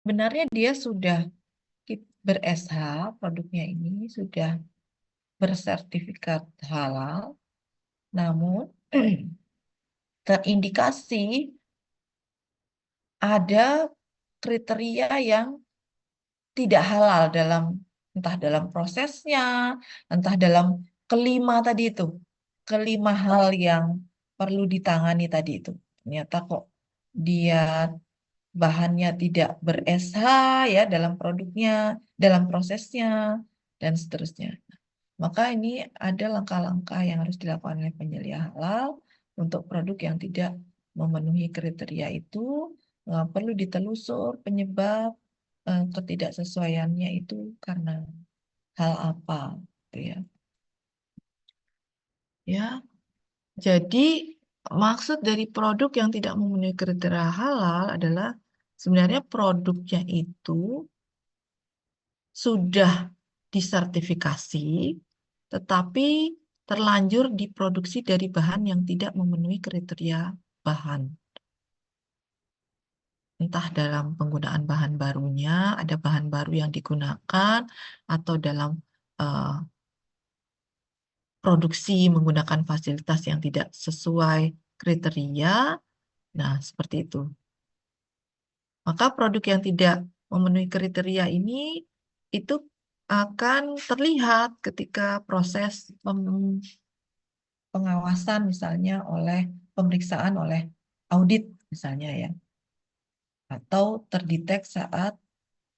sebenarnya dia sudah ber-SH, produknya ini sudah bersertifikat halal, namun terindikasi ada kriteria yang tidak halal dalam entah dalam prosesnya, entah dalam kelima tadi itu, kelima hal yang perlu ditangani tadi itu. Ternyata kok dia bahannya tidak ber-SH ya dalam produknya, dalam prosesnya, dan seterusnya. Maka ini ada langkah-langkah yang harus dilakukan oleh penyelia halal untuk produk yang tidak memenuhi kriteria itu. Perlu ditelusur penyebab ketidaksesuaiannya itu karena hal apa, gitu ya. Ya, jadi maksud dari produk yang tidak memenuhi kriteria halal adalah sebenarnya produknya itu sudah disertifikasi, tetapi terlanjur diproduksi dari bahan yang tidak memenuhi kriteria bahan. Entah dalam penggunaan bahan barunya, ada bahan baru yang digunakan, atau dalam eh, produksi menggunakan fasilitas yang tidak sesuai kriteria. Nah, seperti itu. Maka produk yang tidak memenuhi kriteria ini itu akan terlihat ketika proses pengawasan misalnya oleh pemeriksaan oleh audit misalnya ya, atau terdetek saat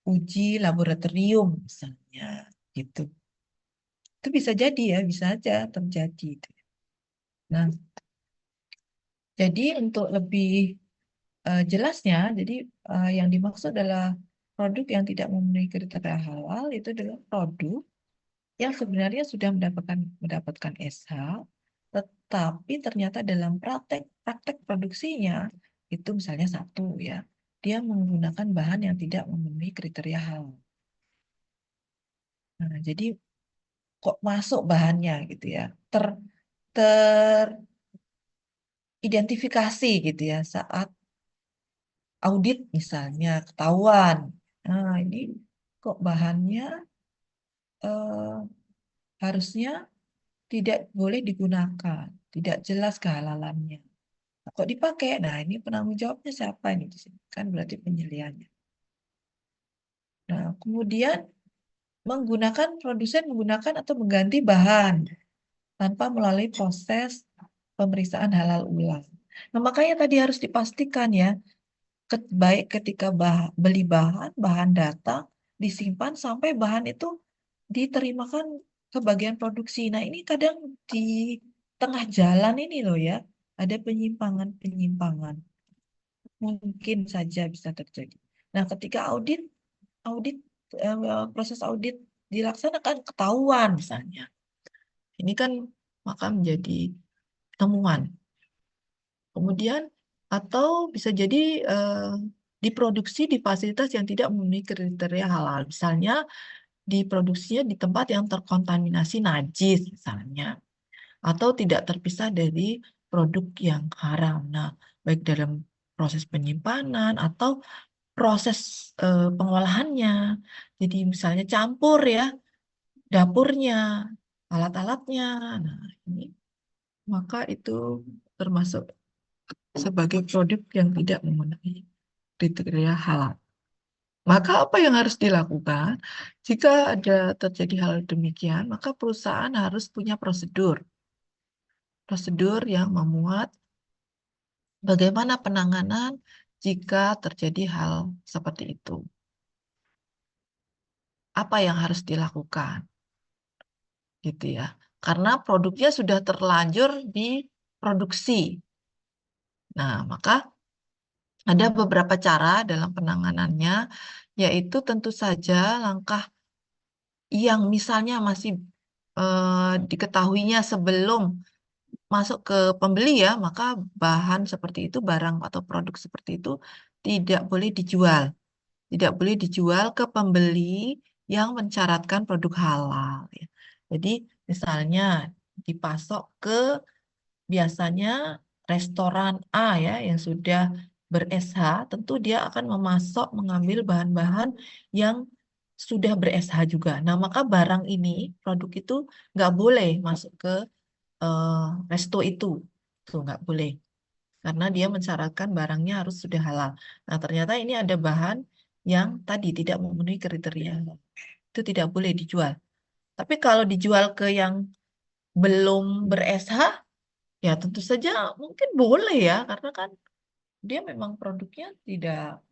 uji laboratorium misalnya gitu. Itu bisa jadi ya, bisa aja terjadi itu. Nah, jadi untuk lebih jelasnya, jadi yang dimaksud adalah produk yang tidak memenuhi kriteria halal itu adalah produk yang sebenarnya sudah mendapatkan SH, tetapi ternyata dalam praktek praktek produksinya itu misalnya satu ya, dia menggunakan bahan yang tidak memenuhi kriteria halal. Nah, jadi kok masuk bahannya gitu ya, teridentifikasi gitu ya saat audit misalnya ketahuan. Nah, ini kok bahannya eh, harusnya tidak boleh digunakan, tidak jelas kehalalannya. Nah, kok dipakai? Nah, ini penanggung jawabnya siapa ini di sini? Kan berarti penyeliannya. Nah, kemudian produsen menggunakan atau mengganti bahan tanpa melalui proses pemeriksaan halal ulang. Nah, makanya tadi harus dipastikan ya, baik ketika beli bahan, bahan datang, disimpan sampai bahan itu diterimakan ke bagian produksi. Nah, ini kadang di tengah jalan ini loh ya, ada penyimpangan-penyimpangan. Mungkin saja bisa terjadi. Nah, ketika audit proses audit dilaksanakan ketahuan misalnya. Ini kan maka menjadi temuan. Kemudian atau bisa jadi diproduksi di fasilitas yang tidak memenuhi kriteria halal. Misalnya diproduksinya di tempat yang terkontaminasi najis misalnya, atau tidak terpisah dari produk yang haram. Nah, baik dalam proses penyimpanan atau proses pengolahannya. Jadi misalnya campur ya, dapurnya, alat-alatnya. Nah, ini maka itu termasuk sebagai produk yang tidak memenuhi kriteria halal. Maka apa yang harus dilakukan? Jika ada terjadi hal demikian, maka perusahaan harus punya prosedur. Prosedur yang memuat bagaimana penanganan jika terjadi hal seperti itu. Apa yang harus dilakukan? Gitu ya. Karena produknya sudah terlanjur diproduksi. Nah, maka ada beberapa cara dalam penanganannya, yaitu tentu saja langkah yang misalnya masih diketahuinya sebelum masuk ke pembeli ya, maka bahan seperti itu, barang atau produk seperti itu tidak boleh dijual. Tidak boleh dijual ke pembeli yang mensyaratkan produk halal. Ya. Jadi misalnya dipasok ke biasanya restoran A ya yang sudah ber-SH, tentu dia akan memasok, mengambil bahan-bahan yang sudah ber-SH juga. Nah, maka barang ini, produk itu nggak boleh masuk ke eh, resto itu. Tuh, nggak boleh. Karena dia mensyaratkan barangnya harus sudah halal. Nah, ternyata ini ada bahan yang tadi tidak memenuhi kriteria halal. Itu tidak boleh dijual. Tapi kalau dijual ke yang belum ber-SH, ya tentu saja mungkin boleh ya, karena kan dia memang produknya tidak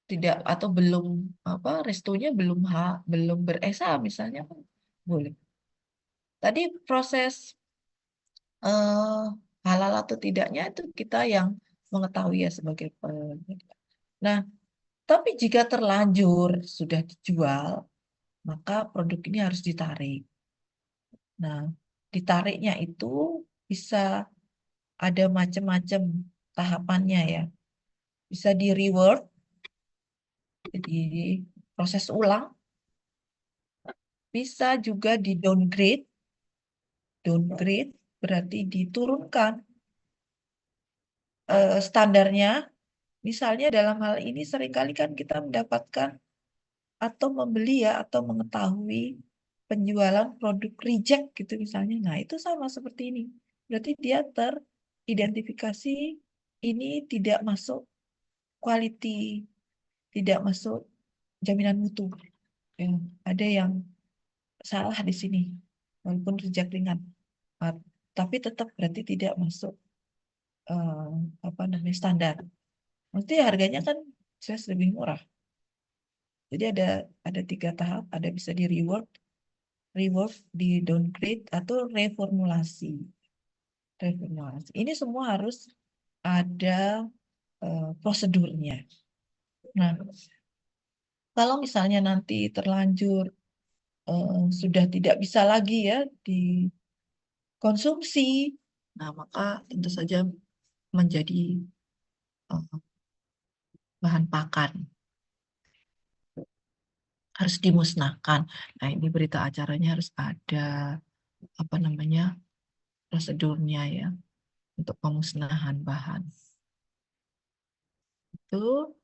tidak atau belum apa restonya belum ber-SH misalnya kan boleh. Tadi proses eh, halal atau tidaknya itu kita yang mengetahui ya sebagai penyedia. Nah, tapi jika terlanjur sudah dijual, maka produk ini harus ditarik. Nah, ditariknya itu bisa ada macam-macam tahapannya ya. Bisa di reward, jadi proses ulang, bisa juga di downgrade. Downgrade berarti diturunkan standarnya. Misalnya dalam hal ini seringkali kan kita mendapatkan atau membeli ya atau mengetahui penjualan produk reject gitu misalnya. Nah, itu sama seperti ini. Berarti dia teridentifikasi ini tidak masuk quality, tidak masuk jaminan mutu. Ya, ada yang salah di sini, walaupun reject ringan. Ah, tapi tetap berarti tidak masuk eh, apa namanya standar. Nanti harganya kan jelas lebih murah. Jadi ada tiga tahap, ada bisa di reward, rework, di downgrade atau reformulasi. Reformulasi. Ini semua harus ada prosedurnya. Nah, kalau misalnya nanti terlanjur sudah tidak bisa lagi ya dikonsumsi, nah maka tentu saja menjadi eh, bahan pakan, harus dimusnahkan. Nah, ini berita acaranya harus ada apa namanya prosedurnya ya untuk pemusnahan bahan. Itu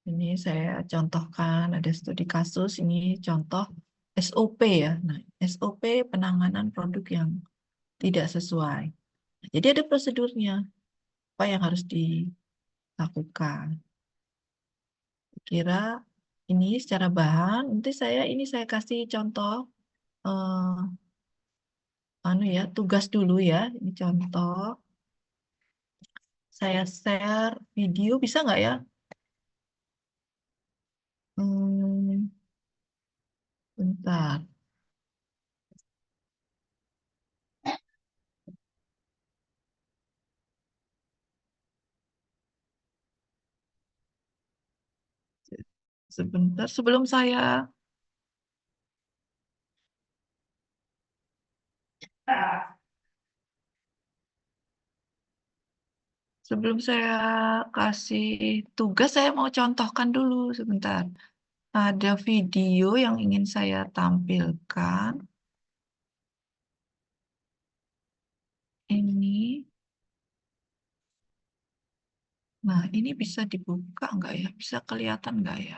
ini saya contohkan ada studi kasus, ini contoh SOP ya. Nah, SOP penanganan produk yang tidak sesuai. Jadi ada prosedurnya, apa yang harus dilakukan. Kira ini secara bahan, nanti saya kasih contoh eh, anu ya, tugas dulu ya. Ini contoh. Saya share video bisa nggak ya? Hmm, bentar. Sebentar sebelum saya kasih tugas, saya mau contohkan dulu sebentar. Ada video yang ingin saya tampilkan. Ini, nah ini bisa dibuka nggak ya? Bisa kelihatan nggak ya?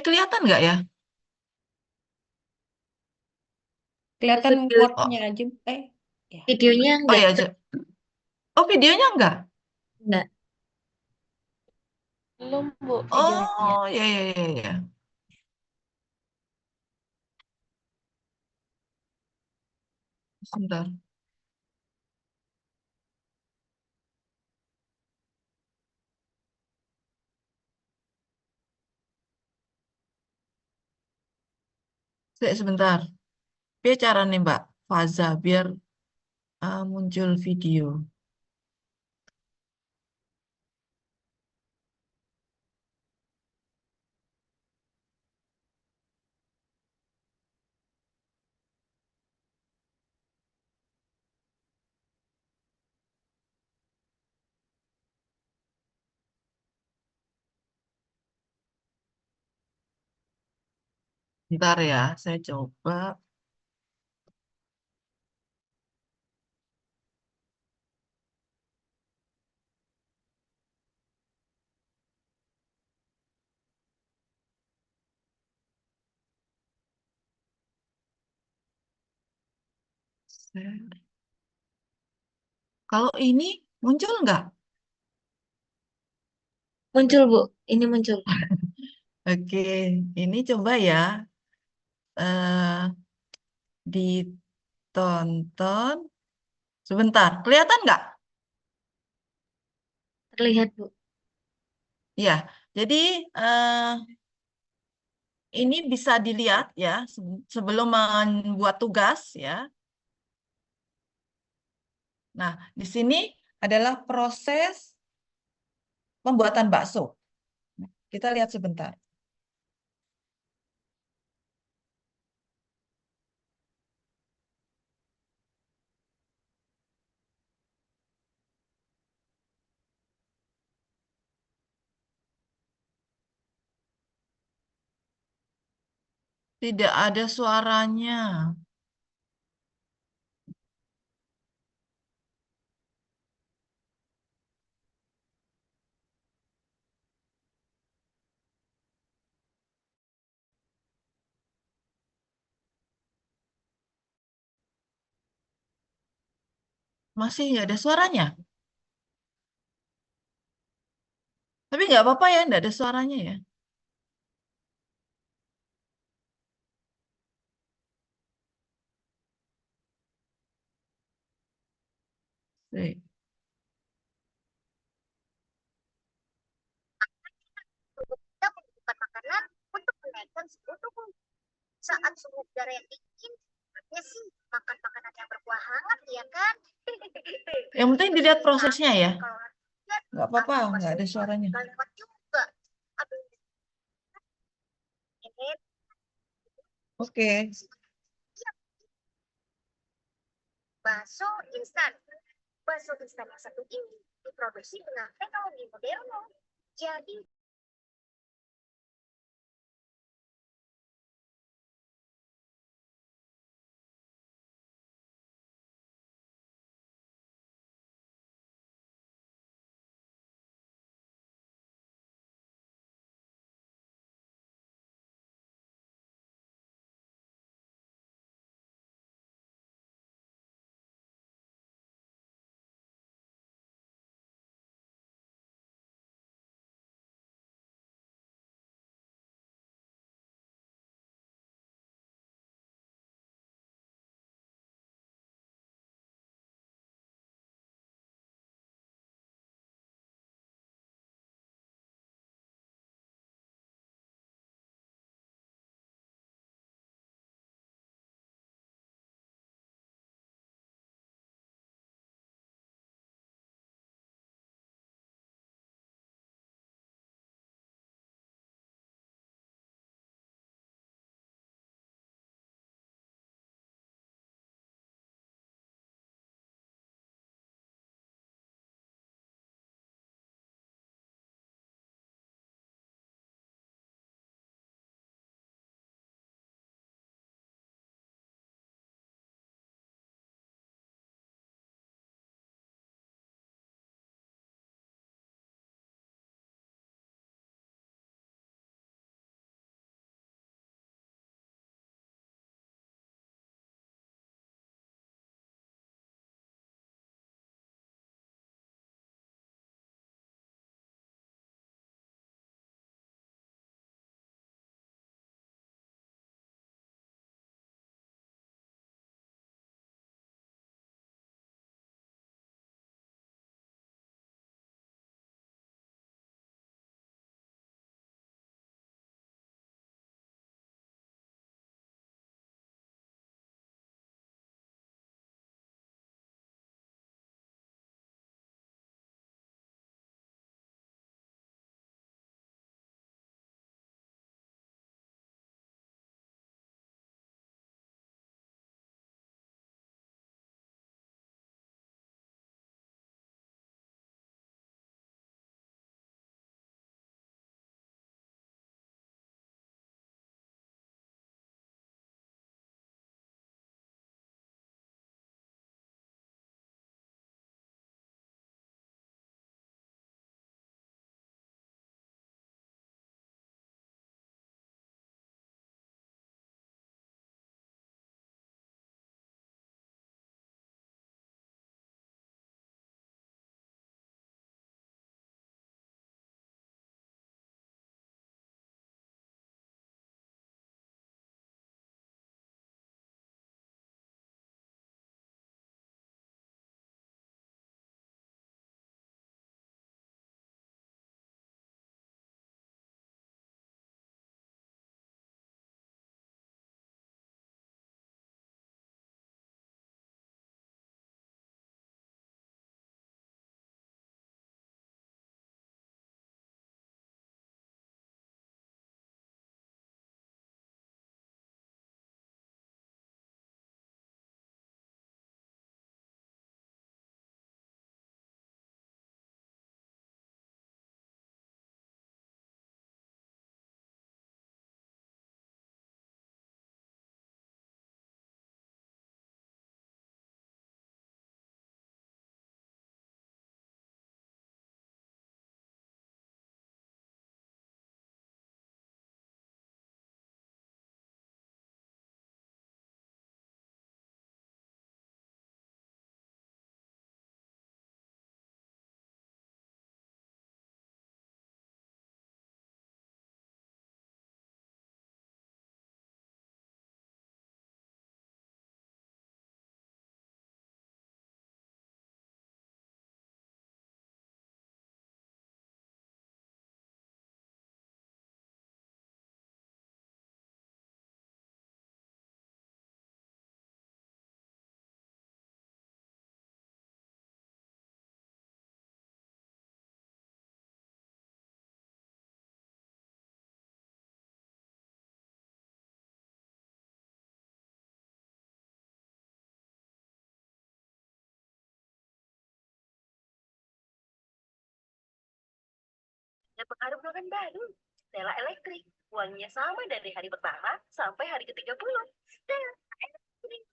Kelihatan nggak ya? Kelihatan Oh, wordnya aja. Ya. Videonya oh enggak, ya, oh videonya nggak? enggak. Belum, Bu, videonya. Oh, ya, ya, ya, ya. Sebentar. Sebentar. Biar cara nih Mbak Faza, biar muncul video. Bentar ya, saya coba. Kalau ini muncul nggak? Muncul, Bu. Ini muncul. Oke, ini coba ya. eh Ditonton. Sebentar, kelihatan nggak? Terlihat, Bu. Ya, jadi ini bisa dilihat ya sebelum membuat tugas ya. Nah, di sini adalah proses pembuatan bakso. Kita lihat sebentar. Tidak ada suaranya. Masih nggak ada suaranya. Tapi nggak apa-apa ya, nggak ada suaranya ya. Nih. Kita membutuhkan makanan untuk menaikkan suhu tubuh. Saat suhu udara yang dingin, ya sih makan makanan yang berkuah hangat, ya kan? Yang penting dilihat prosesnya ya. Kalau Nggak apa-apa, nggak ada suaranya. nggak lewat juga. Aduh, ini Oke. bakso instan. Bakso instan yang satu ini diproduksi dengan teknologi modern. Jadi pengaruh ruangan baru. Stella Elektrik. Uangnya sama dari hari pertama sampai hari ke-30. Stella Elektrik.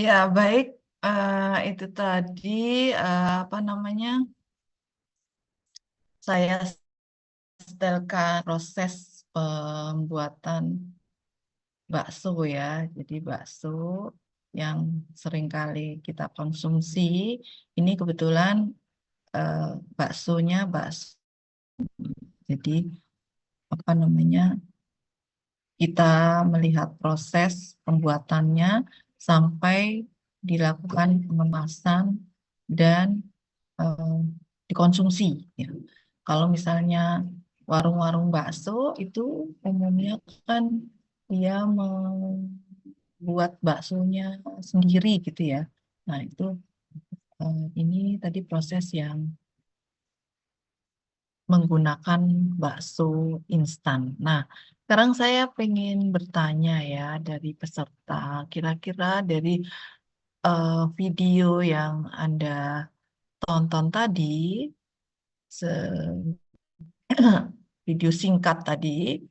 Ya, baik. Itu tadi apa namanya? Saya setelkan proses pembuatan bakso ya. Jadi bakso yang seringkali kita konsumsi. Ini kebetulan eh, baksonya bakso. Jadi apa namanya? Kita melihat proses pembuatannya sampai dilakukan pengemasan dan eh, dikonsumsi. Ya. Kalau misalnya warung-warung bakso itu umumnya kan dia membuat baksonya sendiri gitu ya. Nah itu ini tadi proses yang menggunakan bakso instan. Nah, sekarang saya pengen bertanya ya dari peserta, kira-kira dari video yang Anda tonton tadi, video singkat tadi,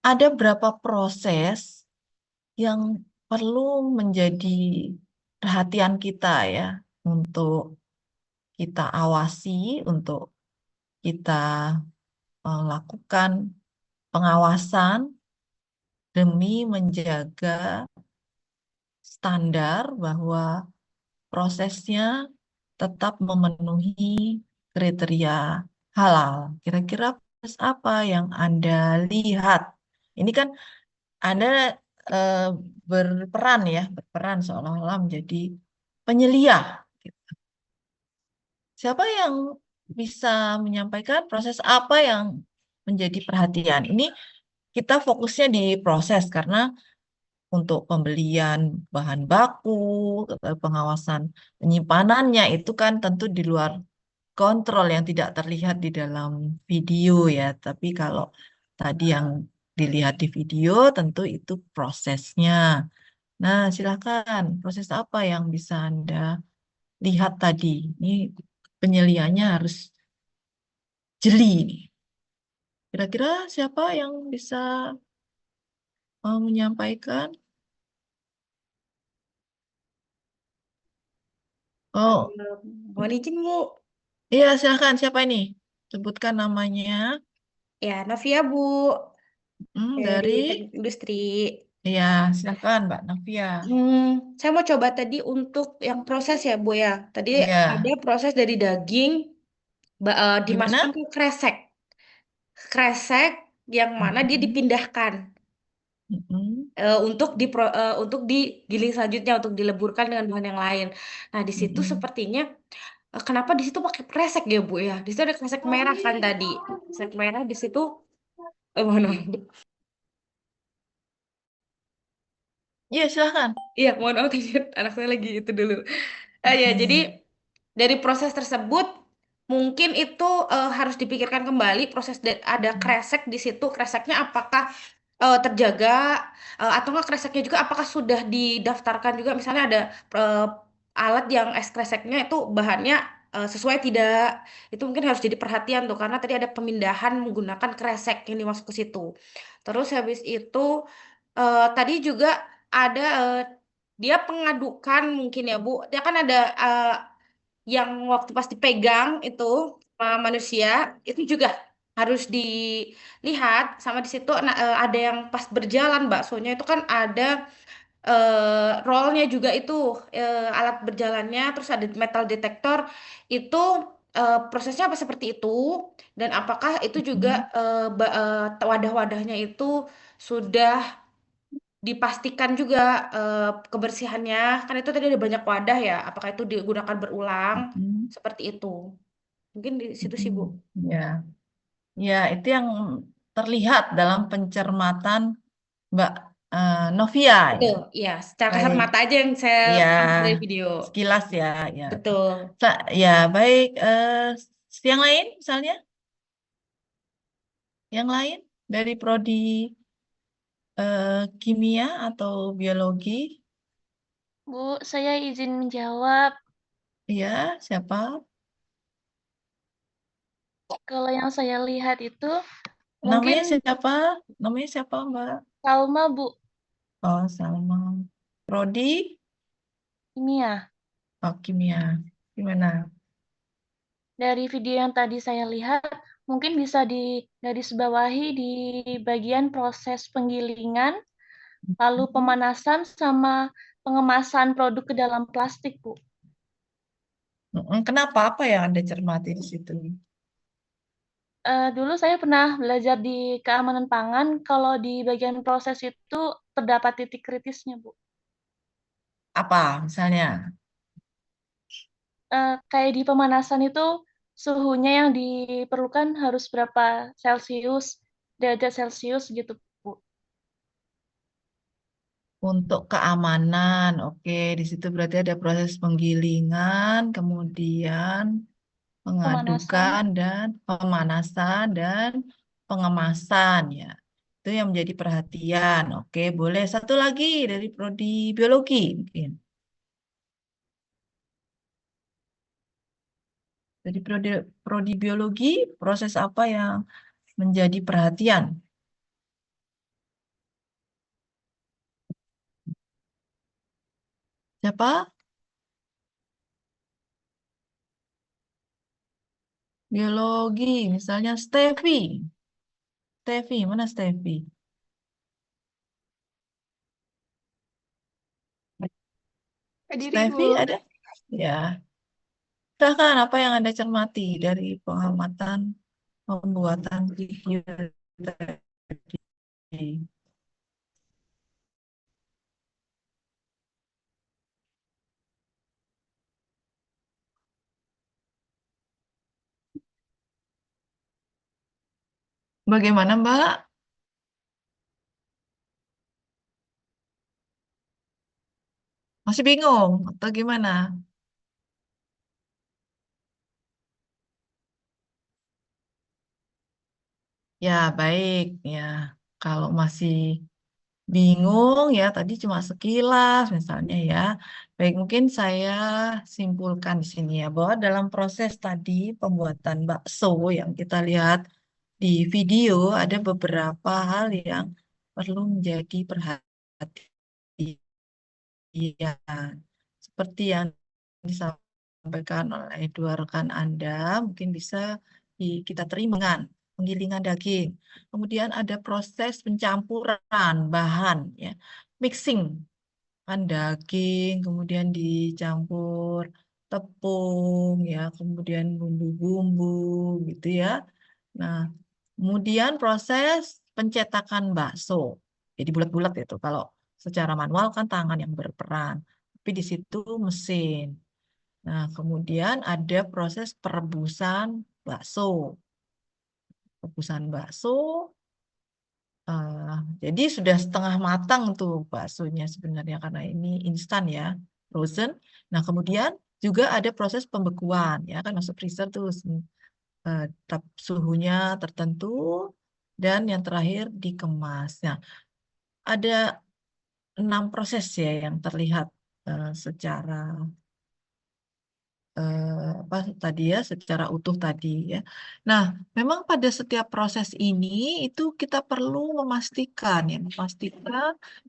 ada berapa proses yang perlu menjadi perhatian kita ya untuk kita awasi, untuk kita lakukan pengawasan demi menjaga standar bahwa prosesnya tetap memenuhi kriteria halal. Kira-kira proses apa yang Anda lihat? Ini kan Anda eh, berperan seolah-olah menjadi penyelia. Siapa yang bisa menyampaikan proses apa yang menjadi perhatian? Ini kita fokusnya di proses karena untuk pembelian bahan baku, pengawasan penyimpanannya itu kan tentu di luar kontrol yang tidak terlihat di dalam video ya. Tapi kalau tadi yang dilihat di video tentu itu prosesnya. Nah, silakan proses apa yang bisa Anda lihat tadi? Ini penyeliannya harus jeli nih. Kira-kira siapa yang bisa menyampaikan? Oh, Mohon izin, Bu. iya, silakan. Siapa ini? Sebutkan namanya. Ya, Novia, Bu. Dari Dari, teknik industri. iya, silakan, Mbak Novia. Saya mau coba tadi untuk yang proses ya, Bu ya. Tadi ada Iya, proses dari daging dimasukkan gimana? ke kresek. Kresek yang mana dia Mm-mm, dipindahkan mm-mm, untuk digiling selanjutnya untuk dileburkan dengan bahan yang lain. Nah, di situ mm-mm. sepertinya kenapa di situ pakai kresek ya, Bu ya? Di situ ada kresek merah kan tadi. Kresek merah di situ mana? Iya, silakan. Iya, mohon maaf tadi anak saya lagi itu dulu. Ya, jadi Mm-mm, dari proses tersebut mungkin itu harus dipikirkan kembali ada kresek di situ. Kreseknya apakah terjaga atau enggak kreseknya juga apakah sudah didaftarkan juga misalnya ada eh, alat yang es kreseknya itu bahannya sesuai tidak. Itu mungkin harus jadi perhatian tuh karena tadi ada pemindahan menggunakan kresek yang dimasuk ke situ. Terus habis itu tadi juga ada dia pengadukan mungkin ya Bu. Dia kan ada yang waktu pas dipegang itu sama manusia itu juga harus dilihat sama di situ ada yang pas berjalan baksonya itu kan ada rollnya juga itu alat berjalannya terus ada metal detektor itu prosesnya apa seperti itu dan apakah itu juga mm-mm, wadah-wadahnya itu sudah dipastikan juga kebersihannya kan itu tadi ada banyak wadah ya apakah itu digunakan berulang mm-mm, seperti itu mungkin di situ sih Bu. mm-mm. Ya, ya, itu yang terlihat dalam pencermatan Mbak Novia ya. Betul iya secara kasat Baik, mata aja yang saya ya, paham dari video. sekilas ya, ya. Betul. Ya, baik. Yang lain, misalnya, yang lain dari prodi kimia atau biologi. Bu, saya izin menjawab. Iya, siapa? Kalau yang saya lihat itu Namanya mungkin siapa? Namanya siapa, Mbak? Salma, Bu. Oh, Salma. Prodi? Ini ya, Oh, kimia. Gimana? dari video yang tadi saya lihat, mungkin bisa digarisbawahi di bagian proses penggilingan, lalu pemanasan sama pengemasan produk ke dalam plastik, Bu. Kenapa? Apa yang Anda cermati di situ? Dulu saya pernah belajar di keamanan pangan, kalau di bagian proses itu terdapat titik kritisnya, Bu. Apa misalnya? Kayak di pemanasan itu suhunya yang diperlukan harus berapa Celcius, derajat Celcius gitu, Bu. Untuk keamanan, oke. Di situ berarti ada proses penggilingan, kemudian Pemanasan, pengadukan dan pemanasan dan pengemasan ya. Itu yang menjadi perhatian. Oke, boleh. Satu lagi dari prodi biologi mungkin. Dari prodi biologi, proses apa yang menjadi perhatian? Siapa? Biologi, misalnya Steffi. Steffi, mana Steffi? Diri, Steffi Bu. ada? Ya. Silahkan apa yang Anda cermati dari pengamatan pembuatan video tadi? Bagaimana, Mbak? Masih bingung atau gimana? Ya, baik. Ya, kalau masih bingung ya, tadi cuma sekilas misalnya ya. Baik, mungkin saya simpulkan di sini ya, bahwa dalam proses tadi pembuatan bakso yang kita lihat di video, ada beberapa hal yang perlu menjadi perhatian. Seperti yang disampaikan oleh dua rekan Anda, mungkin bisa kita terima dengan penggilingan daging. Kemudian ada proses pencampuran bahan, ya, mixing kan daging, kemudian dicampur tepung, ya, kemudian bumbu-bumbu, gitu ya. Nah, kemudian proses pencetakan bakso, jadi bulat-bulat itu. Kalau secara manual kan tangan yang berperan, tapi di situ mesin. Nah, kemudian ada proses perebusan bakso. Rebusan bakso, jadi sudah setengah matang tuh baksonya sebenarnya karena ini instan ya, frozen. Nah, kemudian juga ada proses pembekuan ya kan masuk freezer tuh suhunya tertentu dan yang terakhir dikemas. Nah, ada 6 proses ya yang terlihat secara apa tadi ya secara utuh tadi ya. Nah, memang pada setiap proses ini itu kita perlu memastikan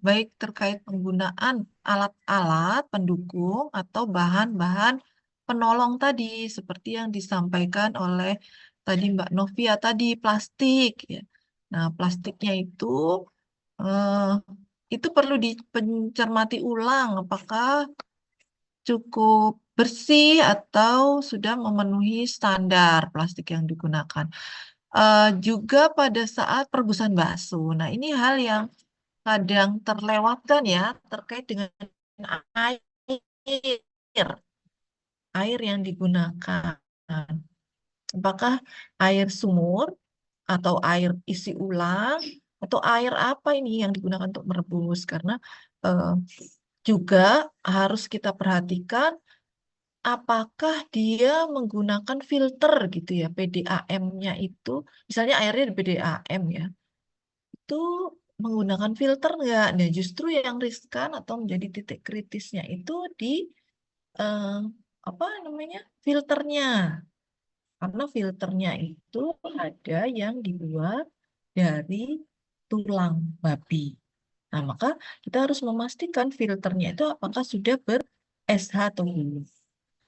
baik terkait penggunaan alat-alat pendukung atau bahan-bahan penolong tadi seperti yang disampaikan oleh tadi Mbak Novia tadi plastik ya. Nah, plastiknya eh, itu perlu dicermati ulang apakah cukup bersih atau sudah memenuhi standar plastik yang digunakan. Juga pada saat perebusan bakso. Nah, ini hal yang kadang terlewatkan ya terkait dengan air, air yang digunakan. Apakah air sumur atau air isi ulang atau air apa ini yang digunakan untuk merebus? Karena eh, juga harus kita perhatikan apakah dia menggunakan filter gitu ya, PDAM-nya itu, misalnya airnya di PDAM ya, itu menggunakan filter nggak? Nah, justru yang riskan atau menjadi titik kritisnya itu di eh, apa namanya filternya. Karena filternya itu ada yang dibuat dari tulang babi. Nah, maka kita harus memastikan filternya itu apakah sudah ber-SH atau belum.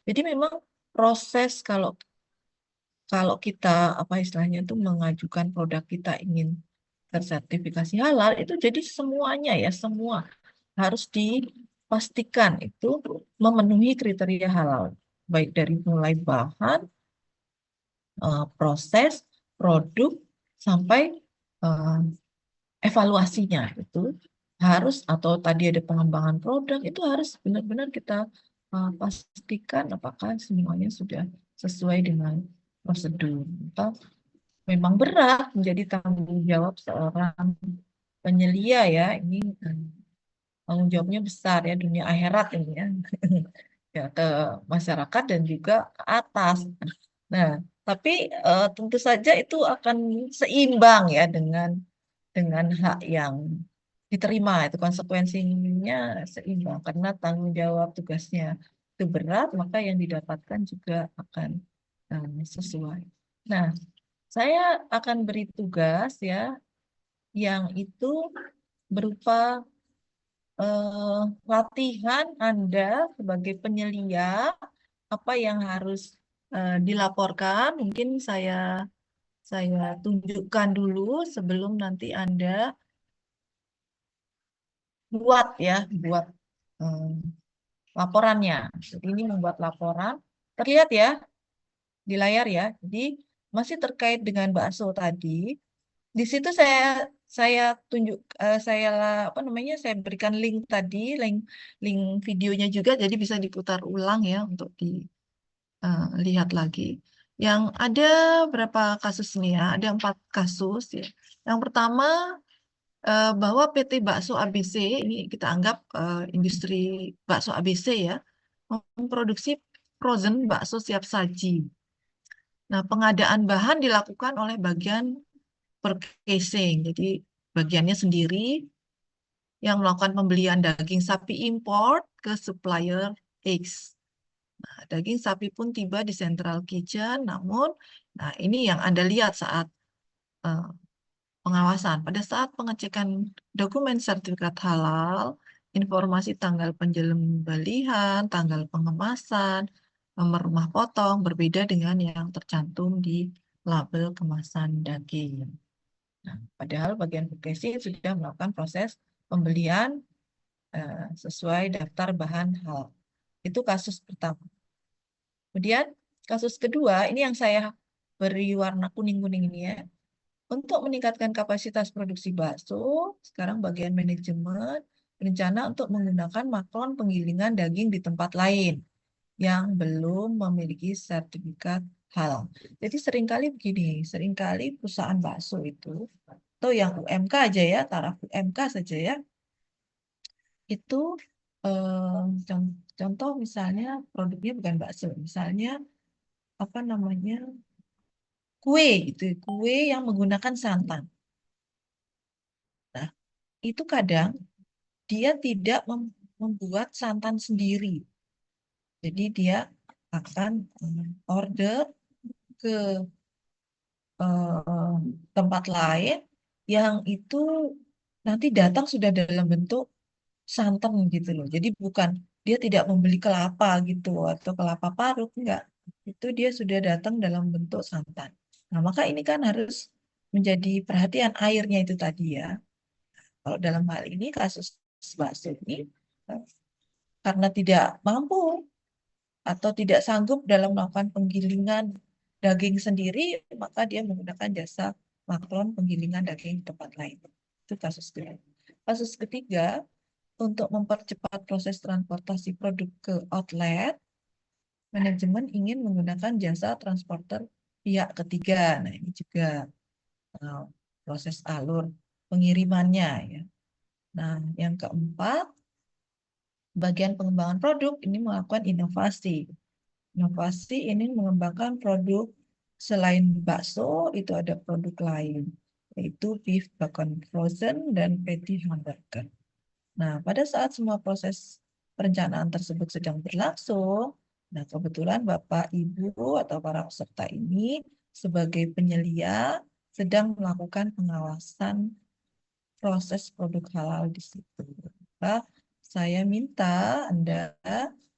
Jadi memang proses kalau kalau kita apa istilahnya itu mengajukan produk kita ingin tersertifikasi halal itu jadi semuanya ya semua harus dipastikan itu memenuhi kriteria halal baik dari mulai bahan, proses, produk sampai eh, evaluasinya itu harus atau tadi ada pengembangan produk itu harus benar-benar kita pastikan apakah semuanya sudah sesuai dengan prosedur. Atau memang berat menjadi tanggung jawab seorang penyelia ya ini tanggung jawabnya besar ya dunia akhirat ini ya ya ke masyarakat dan juga ke atas. Nah, tapi tentu saja itu akan seimbang ya dengan hak yang diterima itu konsekuensinya seimbang karena tanggung jawab tugasnya itu berat maka yang didapatkan juga akan sesuai. Nah, saya akan beri tugas ya yang itu berupa latihan Anda sebagai penyelia apa yang harus dilaporkan. Mungkin saya tunjukkan dulu sebelum nanti Anda buat eh, laporannya. Jadi ini membuat laporan. Terlihat ya di layar ya. Jadi masih terkait dengan bakso tadi. Di situ saya tunjuk apa namanya saya berikan link tadi, link videonya juga jadi bisa diputar ulang ya untuk dilihat lagi. Yang ada berapa kasus nih ya? Ada 4 kasus ya. Yang pertama bahwa PT Bakso ABC ini kita anggap industri bakso ABC ya memproduksi frozen bakso siap saji. Nah, pengadaan bahan dilakukan oleh bagian purchasing. Jadi bagiannya sendiri yang melakukan pembelian daging sapi import ke supplier X. Nah, daging sapi pun tiba di Central Kitchen, namun nah ini yang Anda lihat saat uh, pengawasan. Pada saat pengecekan dokumen sertifikat halal, informasi tanggal penjualan, tanggal pengemasan, nomor rumah potong berbeda dengan yang tercantum di label kemasan daging. Nah, padahal bagian purchasing sudah melakukan proses pembelian sesuai daftar bahan halal. Itu kasus pertama. Kemudian kasus kedua, ini yang saya beri warna kuning-kuning ini ya. Untuk meningkatkan kapasitas produksi bakso, sekarang bagian manajemen berencana untuk menggunakan maklon penggilingan daging di tempat lain yang belum memiliki sertifikat halal. Jadi seringkali begini, seringkali perusahaan bakso itu atau yang UMK aja ya, taraf UMK saja ya, itu contoh misalnya produknya bukan bakso, misalnya apa namanya kue gitu, kue yang menggunakan santan. Nah, itu kadang dia tidak membuat santan sendiri. Jadi dia akan order ke tempat lain yang itu nanti datang sudah dalam bentuk santan gitu loh. Jadi bukan dia tidak membeli kelapa gitu atau kelapa parut enggak. Itu dia sudah datang dalam bentuk santan. Nah, maka ini kan harus menjadi perhatian airnya itu tadi ya. Kalau dalam hal ini kasus bakso ini eh, karena tidak mampu atau tidak sanggup dalam melakukan penggilingan daging sendiri, maka dia menggunakan jasa maklon penggilingan daging di tempat lain. Itu kasus kedua. Kasus ketiga, untuk mempercepat proses transportasi produk ke outlet, manajemen ingin menggunakan jasa transporter pihak ketiga. Nah, ini juga proses alur pengirimannya ya. Nah, yang keempat, bagian pengembangan produk ini melakukan inovasi. Inovasi ini mengembangkan produk selain bakso, itu ada produk lain, yaitu beef bacon frozen dan patty hamburger. Nah, pada saat semua proses perencanaan tersebut sedang berlangsung, Nah, kebetulan Bapak, Ibu, atau para peserta ini sebagai penyelia sedang melakukan pengawasan proses produk halal di situ. Maka saya minta Anda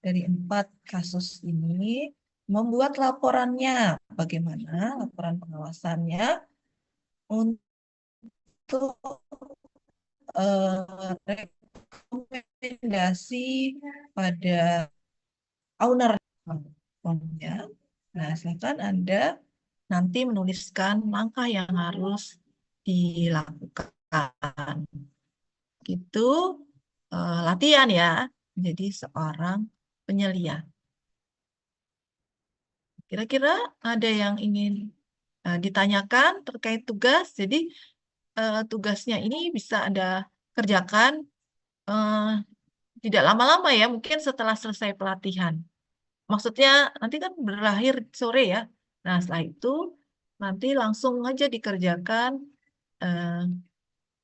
dari 4 kasus ini membuat laporannya. Bagaimana laporan pengawasannya untuk rekomendasi pada owner formnya. Nah, silakan Anda nanti menuliskan langkah yang harus dilakukan. Itu latihan ya, menjadi seorang penyelia. Kira-kira ada yang ingin ditanyakan terkait tugas. Jadi tugasnya ini bisa Anda kerjakan tidak lama-lama ya, mungkin setelah selesai pelatihan. Maksudnya nanti kan berakhir sore ya. Nah, setelah itu nanti langsung aja dikerjakan.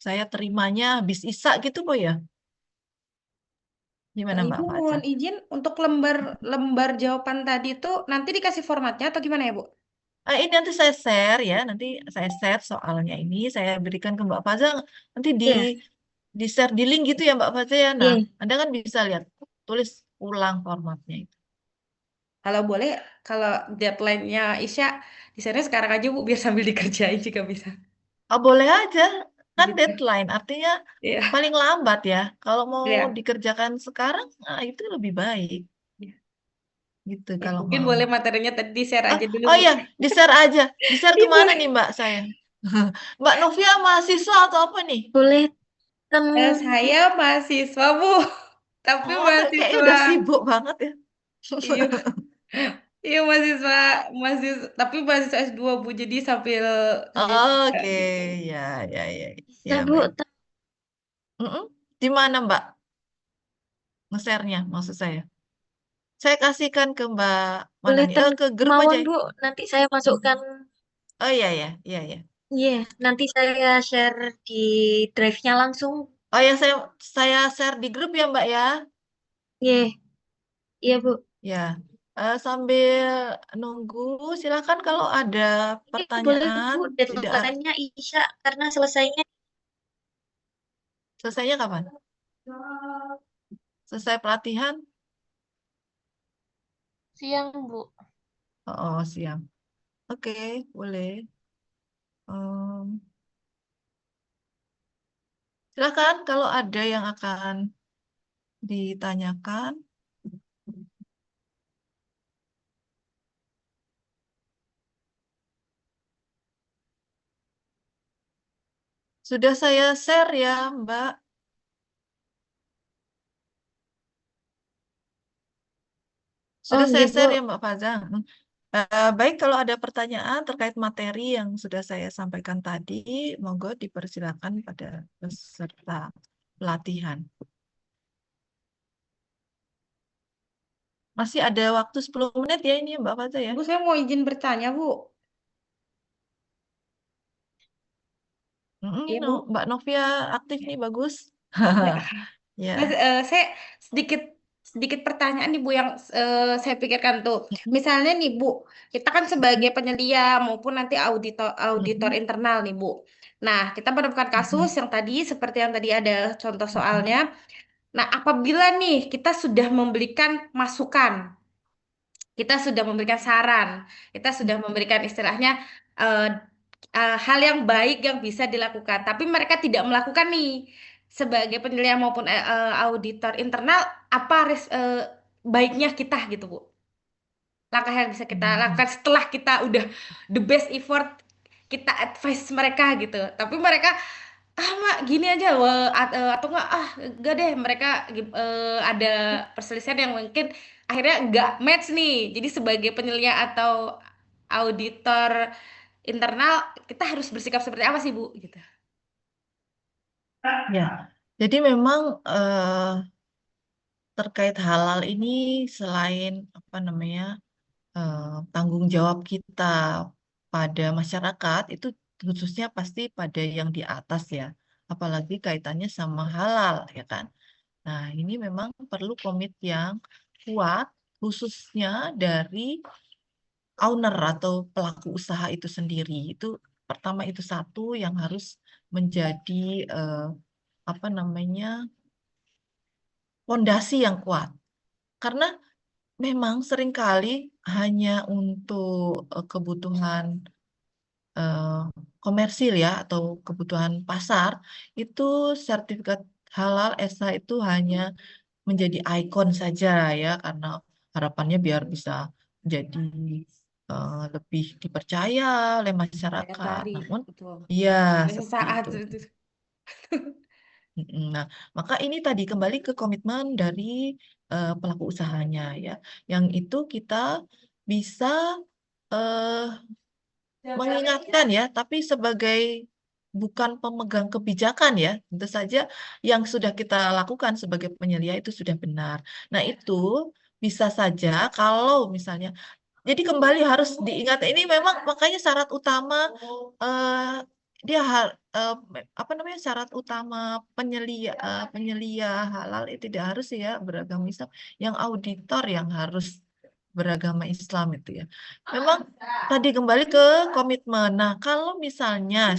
Saya terimanya habis Isya gitu, Bu ya. Gimana Mbak Ibu Faza? mohon izin untuk lembar jawaban tadi itu nanti dikasih formatnya atau gimana ya, Bu? Ini nanti saya share ya, nanti saya share soalnya ini, saya berikan ke Mbak Faza, nanti Iya, di share di link gitu ya Mbak Faza ya. Nah, iya. Anda kan bisa lihat, tulis ulang formatnya itu. Kalau boleh, kalau deadline-nya Isya, di sana sekarang aja Bu, biar sambil dikerjain juga bisa. Oh, boleh aja, kan Gitu. deadline, artinya Iya. paling lambat ya. Kalau mau Iya. dikerjakan sekarang, itu lebih baik. Iya. Gitu Ya, kalau mungkin mau. boleh materinya tadi di-share aja dulu, Oh Bu. iya, di-share aja. Di-share Iya, kemana boleh. nih Mbak saya? Mbak Novia mahasiswa atau apa nih? Boleh kan Saya mahasiswa, Bu. Tapi Oh, kayaknya mahasiswa. udah sibuk banget ya. Iya, iya mahasiswa, tapi mahasiswa S2, Bu. Jadi sambil sambil kerja Oke, gitu. ya, ya, ya, bisa ya, Bu, baik. Di mana Mbak nge-share-nya maksud saya? Saya kasihkan ke Mbak mana boleh nih? kan Ke grup aja. kemauan Bu, nanti saya masukkan. Oh iya ya, iya ya. Iya, nanti saya share di drive-nya langsung. Oh ya, saya share di grup ya Mbak ya. Iya, iya Bu. Ya. Sambil nunggu, silakan kalau ada Ini boleh pertanyaan. Bu, Tidak, deadline-nya Isya karena selesainya selesainya kapan? Selesai pelatihan? Siang, Bu. Oh, siang. Oke, boleh. Silakan kalau ada yang akan ditanyakan. Sudah saya share ya, Mbak. Sudah oh saya iya share Bu. ya, Mbak Faza. Baik, kalau ada pertanyaan terkait materi yang sudah saya sampaikan tadi, monggo dipersilakan pada peserta pelatihan. Masih ada waktu 10 menit ya ini, Mbak Faza ya. Bu, saya mau izin bertanya, Bu. Iya, Bu. Mbak Novia aktif nih, bagus. Ya. Ya. Mas, saya sedikit sedikit pertanyaan nih Bu yang saya pikirkan tuh. Misalnya nih Bu, kita kan sebagai penyelia maupun nanti auditor internal nih Bu. Nah, kita menemukan kasus yang tadi seperti yang tadi ada contoh soalnya. Nah, apabila nih kita sudah memberikan masukan, kita sudah memberikan saran, kita sudah memberikan istilahnya eh, hal yang baik yang bisa dilakukan, tapi mereka tidak melakukan nih sebagai penilaian maupun auditor internal, apa baiknya kita gitu Bu? Langkah yang bisa kita lakukan setelah kita udah the best effort kita advice mereka gitu, tapi mereka mak gini aja atau enggak enggak deh mereka ada perselisihan yang mungkin akhirnya enggak match nih, jadi sebagai penyelia atau auditor internal kita harus bersikap seperti apa sih Bu gitu. Ya, jadi memang terkait halal ini selain apa namanya tanggung jawab kita pada masyarakat itu khususnya pasti pada yang di atas ya, apalagi kaitannya sama halal ya kan. Nah, ini memang perlu komit yang kuat khususnya dari owner atau pelaku usaha itu sendiri. Itu pertama itu satu yang harus menjadi apa namanya fondasi yang kuat. Karena memang seringkali hanya untuk kebutuhan eh, komersil ya atau kebutuhan pasar itu sertifikat halal SH itu hanya menjadi ikon saja ya karena harapannya biar bisa jadi lebih dipercaya oleh Daya masyarakat. tarik, Namun betul. iya Ada seperti sesaat itu. itu. Nah, maka ini tadi kembali ke komitmen dari pelaku usahanya ya. Yang itu kita bisa eh, mengingatkan ya, tapi sebagai bukan pemegang kebijakan ya, tentu saja yang sudah kita lakukan sebagai penyelia itu sudah benar. Nah, itu bisa saja kalau misalnya, jadi kembali harus diingat ini memang makanya syarat utama dia apa namanya syarat utama penyelia halal itu tidak harus ya beragama Islam, yang auditor yang harus beragama Islam itu ya. Memang tadi kembali ke komitmen. Nah, kalau misalnya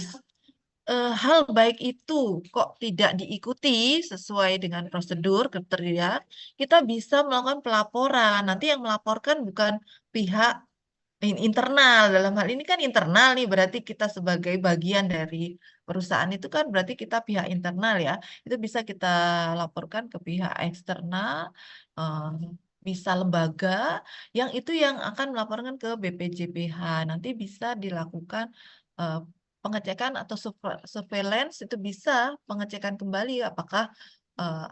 hal baik itu kok tidak diikuti sesuai dengan prosedur kriteria, kita bisa melakukan pelaporan. Nanti yang melaporkan bukan pihak internal. Dalam hal ini kan internal nih, berarti kita sebagai bagian dari perusahaan itu kan berarti kita pihak internal ya. Itu bisa kita laporkan ke pihak eksternal, eh, bisa lembaga yang itu yang akan melaporkan ke BPJPH. Nanti bisa dilakukan eh, pengecekan atau surveillance, itu bisa pengecekan kembali apakah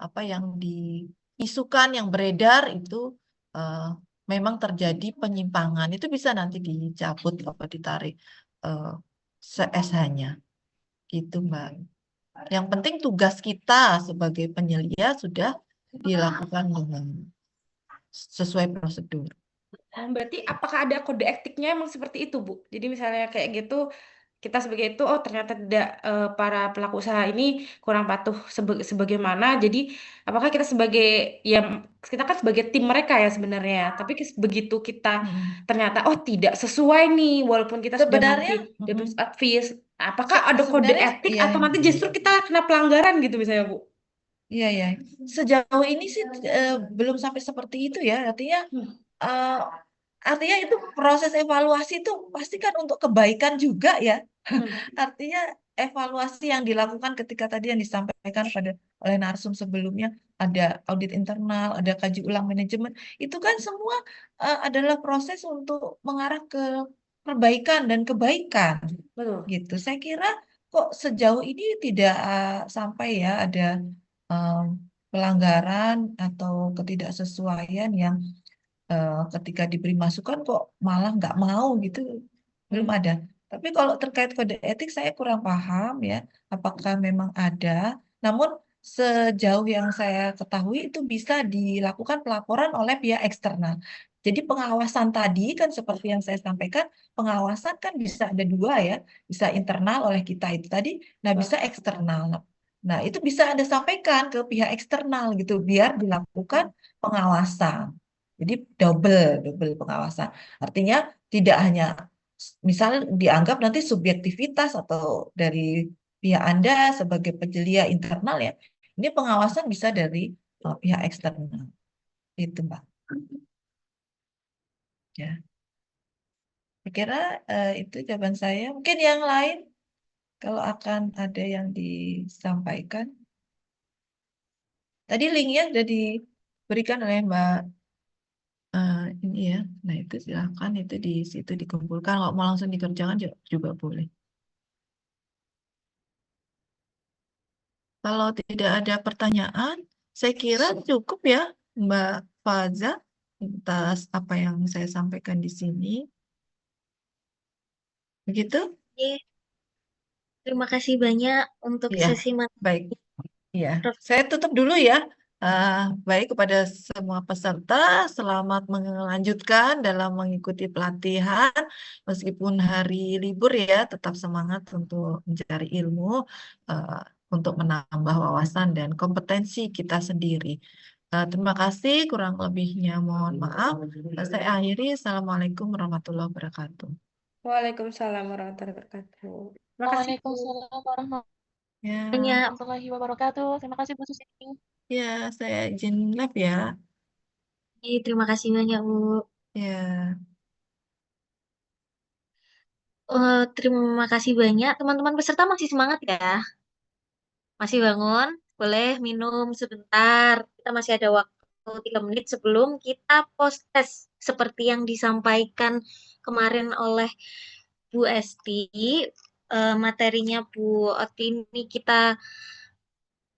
apa yang diisukan yang beredar itu eh, memang terjadi penyimpangan. Itu bisa nanti dicabut atau ditarik eh, SH-nya gitu Mbak. Yang penting tugas kita sebagai penyelia sudah dilakukan dengan sesuai prosedur. Berarti apakah ada kode etiknya emang seperti itu, Bu? Jadi misalnya kayak gitu, kita sebagai itu, oh ternyata tidak para pelaku usaha ini kurang patuh sebagaimana. Jadi apakah kita sebagai, ya kita kan sebagai tim mereka ya sebenarnya. Tapi begitu kita ternyata, oh tidak sesuai nih, walaupun kita sudah Sebenarnya, memberi advice, apakah ada kode sebenarnya etik iya. atau nanti justru kita kena pelanggaran gitu misalnya, Bu? Iya, ya. Sejauh ini sih belum sampai seperti itu ya. Eh, artinya itu proses evaluasi itu pasti kan untuk kebaikan juga ya. Artinya evaluasi yang dilakukan ketika tadi yang disampaikan oleh narsum sebelumnya ada audit internal, ada kaji ulang manajemen, itu kan semua adalah proses untuk mengarah ke perbaikan dan kebaikan Betul. gitu. Saya kira kok sejauh ini tidak sampai ya ada em, pelanggaran atau ketidaksesuaian yang ketika diberi masukan kok malah nggak mau gitu, belum ada. Tapi kalau terkait kode etik saya kurang paham ya, apakah memang ada. Namun sejauh yang saya ketahui itu bisa dilakukan pelaporan oleh pihak eksternal. Jadi pengawasan tadi kan seperti yang saya sampaikan, pengawasan kan bisa ada dua ya, bisa internal oleh kita itu tadi, nah bisa eksternal. Nah itu bisa Anda sampaikan ke pihak eksternal gitu, biar dilakukan pengawasan. Jadi double pengawasan. Artinya tidak hanya misal dianggap nanti subjektivitas atau dari pihak Anda sebagai penyelia internal ya. Ini pengawasan bisa dari pihak eksternal. Itu Mbak. Ya. Saya kira itu jawaban saya. Mungkin yang lain kalau akan ada yang disampaikan. Tadi linknya sudah diberikan oleh Mbak ini ya. Nah itu silakan itu di situ dikumpulkan. Kalau mau langsung dikerjakan juga boleh. Kalau tidak ada pertanyaan, saya kira cukup ya Mbak Faza atas apa yang saya sampaikan di sini. Begitu? Oke, terima kasih banyak untuk Iya, sesi materi. baik. Iya, saya tutup dulu ya. Baik kepada semua peserta, selamat melanjutkan dalam mengikuti pelatihan. Meskipun hari libur ya, tetap semangat untuk mencari ilmu, untuk menambah wawasan dan kompetensi kita sendiri. Terima kasih, kurang lebihnya mohon maaf. Saya akhiri. Assalamualaikum warahmatullahi wabarakatuh. Waalaikumsalam warahmatullahi wabarakatuh. Terima kasih, Bu. Waalaikumsalam Ya, warahmatullahi wabarakatuh. Terima kasih Bu Susi. ya, saya izin live ya. Terima kasih banyak, Bu. Ya. Terima kasih banyak. Teman-teman peserta masih semangat ya? Masih bangun? Boleh minum sebentar. Kita masih ada waktu 3 menit sebelum kita post test seperti yang disampaikan kemarin oleh Bu Esti. Materinya Bu Oti ini kita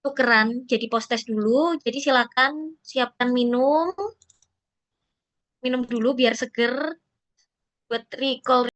tukeran jadi post test dulu. Jadi silakan siapkan minum. Minum dulu biar seger buat recall